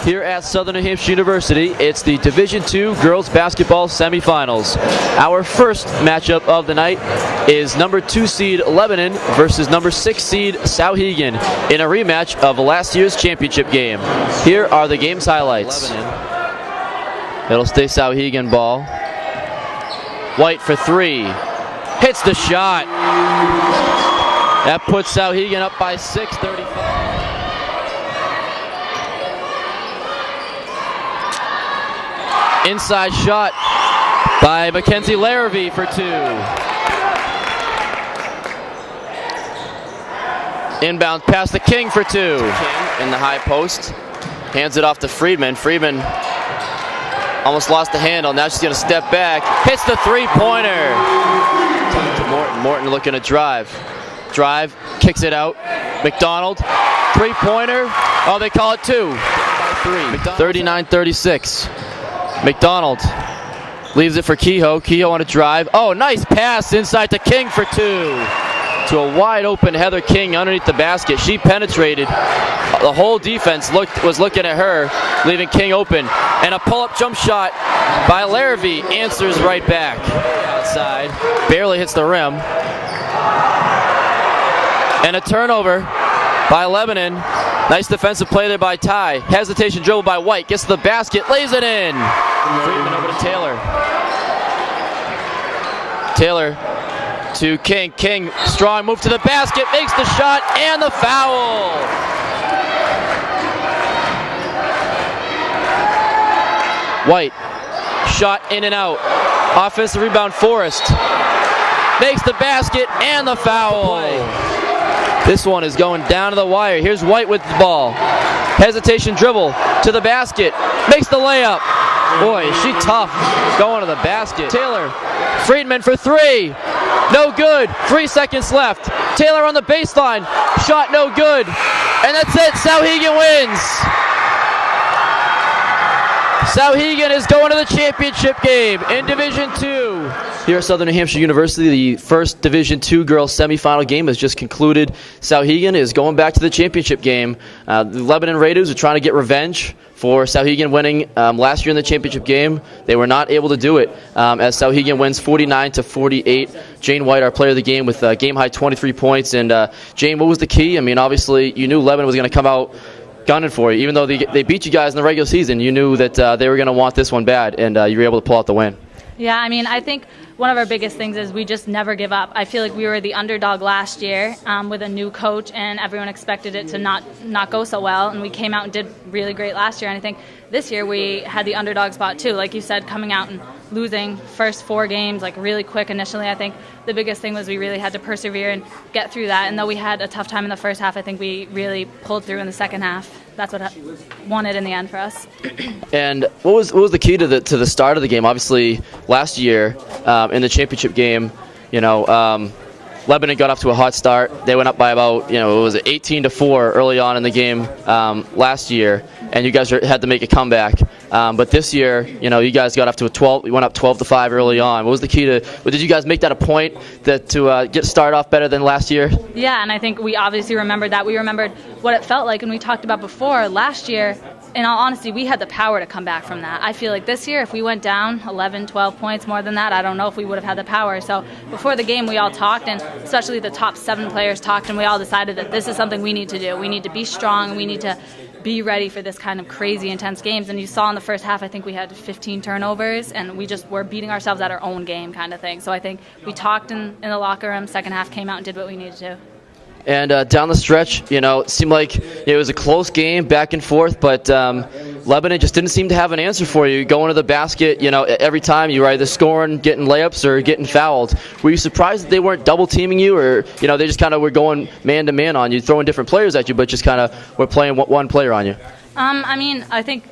Here at Southern New Hampshire University, it's the Division II Girls Basketball Semifinals. Our first matchup of the night is number 2 seed Lebanon versus number 6 seed Souhegan in a rematch of last year's championship game. Here are the game's highlights. It'll stay Souhegan ball. White for 3. Hits the shot. That puts Souhegan up by 6, 35. Inside shot by Mackenzie Larrabee for 2. Inbound pass to King for 2. King in the high post. Hands it off to Friedman. Friedman almost lost the handle. Now she's going to step back. Hits the three-pointer. To Morton. Morton looking to drive. Drive. Kicks it out. McDonald. Three-pointer. Oh, they call it 2. 39-36. McDonald leaves it for Kehoe. Kehoe on a drive. Oh, nice pass inside to King for 2. To a wide open Heather King underneath the basket. She penetrated. The whole defense was looking at her, leaving King open. And a pull-up jump shot by Larrabee answers right back. Outside. Barely hits the rim. And a turnover by Lebanon. Nice defensive play there by Ty. Hesitation dribble by White. Gets to the basket. Lays it in. Friedman over to Taylor. Taylor to King. King, strong move to the basket. Makes the shot and the foul. White. Shot in and out. Offensive rebound, Forrest. Makes the basket and the foul. This one is going down to the wire. Here's White with the ball. Hesitation dribble to the basket. Makes the layup. Boy, is she tough going to the basket. Taylor, Friedman for 3. No good. 3 seconds left. Taylor on the baseline. Shot no good. And that's it. Souhegan wins. Souhegan is going to the championship game in Division II. Here at Southern New Hampshire University, the first Division II girls semifinal game has just concluded. Souhegan is going back to the championship game. The Lebanon Raiders are trying to get revenge for Souhegan winning last year in the championship game. They were not able to do it as Souhegan wins 49-48. Jane White, our player of the game, with game-high 23 points. And Jane, what was the key? I mean, obviously, you knew Lebanon was going to come out gunning for you. Even though they beat you guys in the regular season, you knew that they were going to want this one bad, and you were able to pull out the win. Yeah, I mean, I think one of our biggest things is we just never give up. I feel like we were the underdog last year with a new coach, and everyone expected it to not go so well, and we came out and did really great last year. And I think this year we had the underdog spot too. Like you said, coming out and losing first 4 games like really quick initially. I think the biggest thing was we really had to persevere and get through that. And though we had a tough time in the first half, I think we really pulled through in the second half. That's what won it in the end for us. And what was the key to the start of the game? Obviously, last year in the championship game, Lebanon got off to a hot start. They went up by about, it was 18-4 early on in the game last year, and you guys had to make a comeback. But this year, you guys got off to a 12. You went up 12-5 early on. What was the key to? Did you guys make that a point to get started off better than last year? Yeah, and I think we obviously remembered that. We remembered what it felt like, and we talked about before last year. In all honesty, we had the power to come back from that. I feel like this year, if we went down 11, 12 points more than that, I don't know if we would have had the power. So before the game, we all talked, and especially the top 7 players talked, and we all decided that this is something we need to do. We need to be strong. We need to be ready for this kind of crazy, intense games. And you saw in the first half, I think we had 15 turnovers, and we just were beating ourselves at our own game kind of thing. So I think we talked in the locker room. Second half came out and did what we needed to. And down the stretch, it seemed like it was a close game, back and forth, but Lebanon just didn't seem to have an answer for you. Going to the basket, every time you were either scoring, getting layups, or getting fouled. Were you surprised that they weren't double-teaming you, or they just kind of were going man-to-man on you, throwing different players at you, but just kind of were playing one player on you? I mean, I think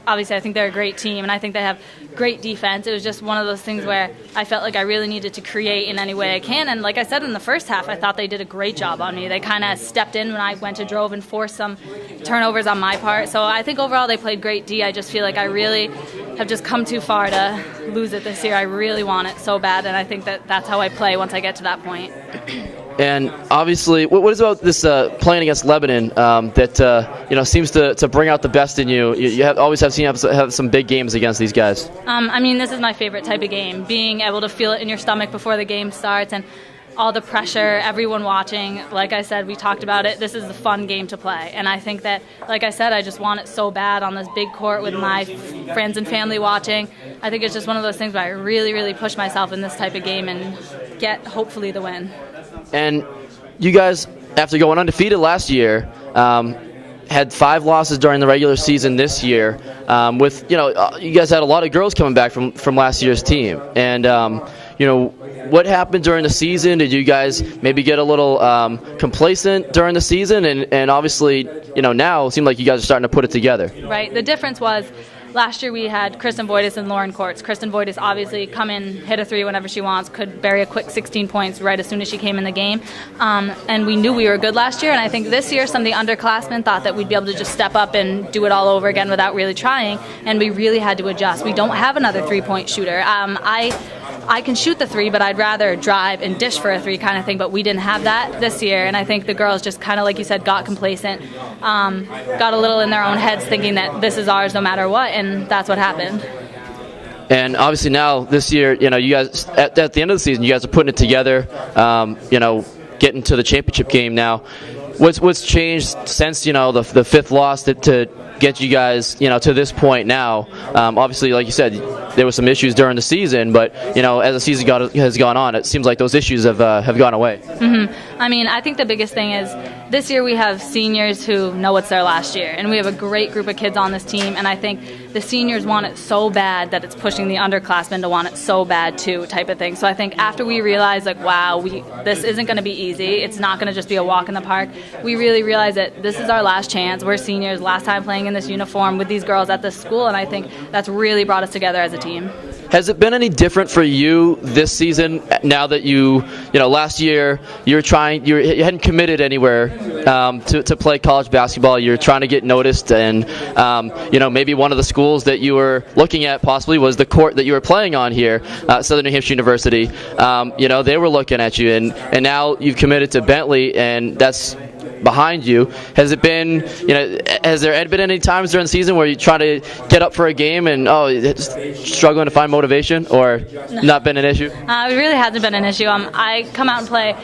they're a great team, and I think they have great defense. It was just one of those things where I felt like I really needed to create in any way I can. And like I said in the first half, I thought they did a great job on me. They kind of stepped in when I went to drove and forced some turnovers on my part. So I think overall they played great D. I just feel like I really have just come too far to lose it this year. I really want it so bad, and I think that's how I play once I get to that point. And obviously, what is about this playing against Lebanon that seems to bring out the best in you? You always have seen have some big games against these guys. I mean, this is my favorite type of game. Being able to feel it in your stomach before the game starts, and all the pressure, everyone watching. Like I said, we talked about it. This is a fun game to play, and I think that, like I said, I just want it so bad on this big court with my friends and family watching. I think it's just one of those things where I really, really push myself in this type of game and get hopefully the win. And you guys, after going undefeated last year, had 5 losses during the regular season this year. You guys had a lot of girls coming back from last year's team. And what happened during the season? Did you guys maybe get a little complacent during the season? And obviously, now it seems like you guys are starting to put it together. Right. The difference was, last year we had Kristen Voitis and Lauren Courts. Kristen Voitis obviously come in, hit a 3 whenever she wants, could bury a quick 16 points right as soon as she came in the game. And we knew we were good last year, and I think this year some of the underclassmen thought that we'd be able to just step up and do it all over again without really trying, and we really had to adjust. We don't have another 3-point shooter. I can shoot the 3, but I'd rather drive and dish for a 3 kind of thing, but we didn't have that this year, and I think the girls just kind of, like you said, got complacent, got a little in their own heads thinking that this is ours no matter what, and that's what happened. And obviously now, this year, you guys, at the end of the season, you guys are putting it together, getting to the championship game now. What's changed since, the 5th loss to get you guys, to this point now? Obviously, like you said, there were some issues during the season, but, as the season has gone on, it seems like those issues have gone away. Mm-hmm. I mean, I think the biggest thing is this year we have seniors who know it's their last year, and we have a great group of kids on this team, and I think the seniors want it so bad that it's pushing the underclassmen to want it so bad too, type of thing. So I think after we realize, wow, this isn't going to be easy, it's not going to just be a walk in the park, we really realize that this is our last chance. We're seniors, last time playing in this uniform with these girls at this school, and I think that's really brought us together as a team. Has it been any different for you this season now that last year you hadn't committed anywhere to play college basketball? You're trying to get noticed, and maybe one of the schools that you were looking at possibly was the court that you were playing on here, Southern New Hampshire University. They were looking at you, and now you've committed to Bentley, and that's behind you. Has it been, has there been any times during the season where you try to get up for a game and struggling to find motivation, or not been an issue? It really hasn't been an issue. I come out and play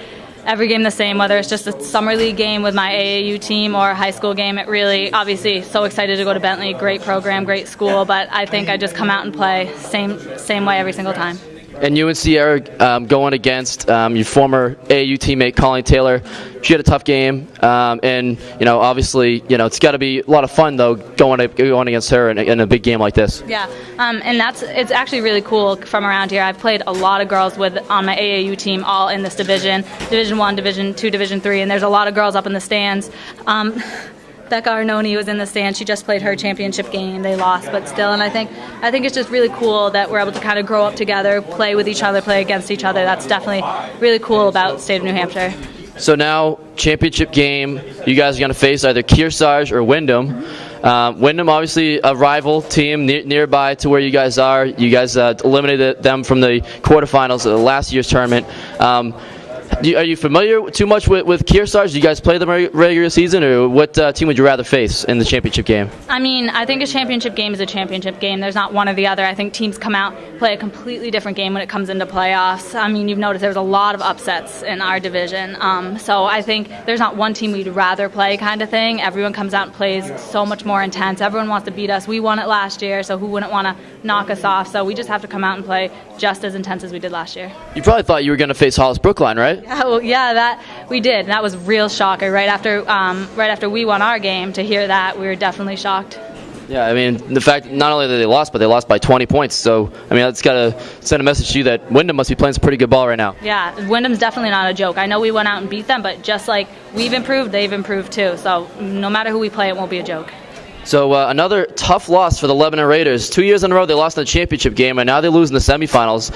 every game the same, whether it's just a summer league game with my AAU team or a high school game. It really, obviously, so excited to go to Bentley. Great program, great school, but I think I just come out and play same way every single time. And UNC Eric, going against your former AAU teammate Colleen Taylor, she had a tough game, and obviously, it's got to be a lot of fun though going against her in a big game like this. Yeah, and it's actually really cool from around here. I've played a lot of girls on my AAU team, all in this division, Division 1, Division 2, Division 3, and there's a lot of girls up in the stands. Becca Arnone was in the stand. She just played her championship game. They lost, but still. And I think it's just really cool that we're able to kind of grow up together, play with each other, play against each other. That's definitely really cool about the state of New Hampshire. So now, championship game, you guys are going to face either Kearsarge or Wyndham. Wyndham, obviously a rival team nearby to where you guys are. You guys eliminated them from the quarterfinals of last year's tournament. Are you familiar too much with Kearsarge? Do you guys play them regular season, or what team would you rather face in the championship game? I mean, I think a championship game is a championship game. There's not one or the other. I think teams come out, play a completely different game when it comes into playoffs. I mean, you've noticed there's a lot of upsets in our division. So I think there's not one team we'd rather play kind of thing. Everyone comes out and plays so much more intense. Everyone wants to beat us. We won it last year, so who wouldn't want to knock us off? So we just have to come out and play just as intense as we did last year. You probably thought you were going to face Hollis Brookline, right? Yeah, that we did. That was real shocker. Right after we won our game, to hear that, we were definitely shocked. Yeah, I mean, the fact not only that they lost, but they lost by 20 points. So, I mean, that's got to send a message to you that Wyndham must be playing some pretty good ball right now. Yeah, Wyndham's definitely not a joke. I know we went out and beat them, but just like we've improved, they've improved too. So no matter who we play, it won't be a joke. So another tough loss for the Lebanon Raiders. 2 years in a row they lost in the championship game, and now they lose in the semifinals.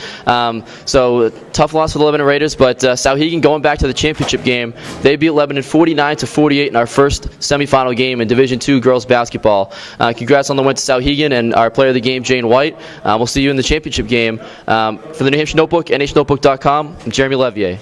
So tough loss for the Lebanon Raiders, but Souhegan going back to the championship game. They beat Lebanon 49-48 in our first semifinal game in Division II girls basketball. Congrats on the win to Souhegan and our player of the game, Jane White. We'll see you in the championship game. For the New Hampshire Notebook, NHNotebook.com, I'm Jeremy Levier.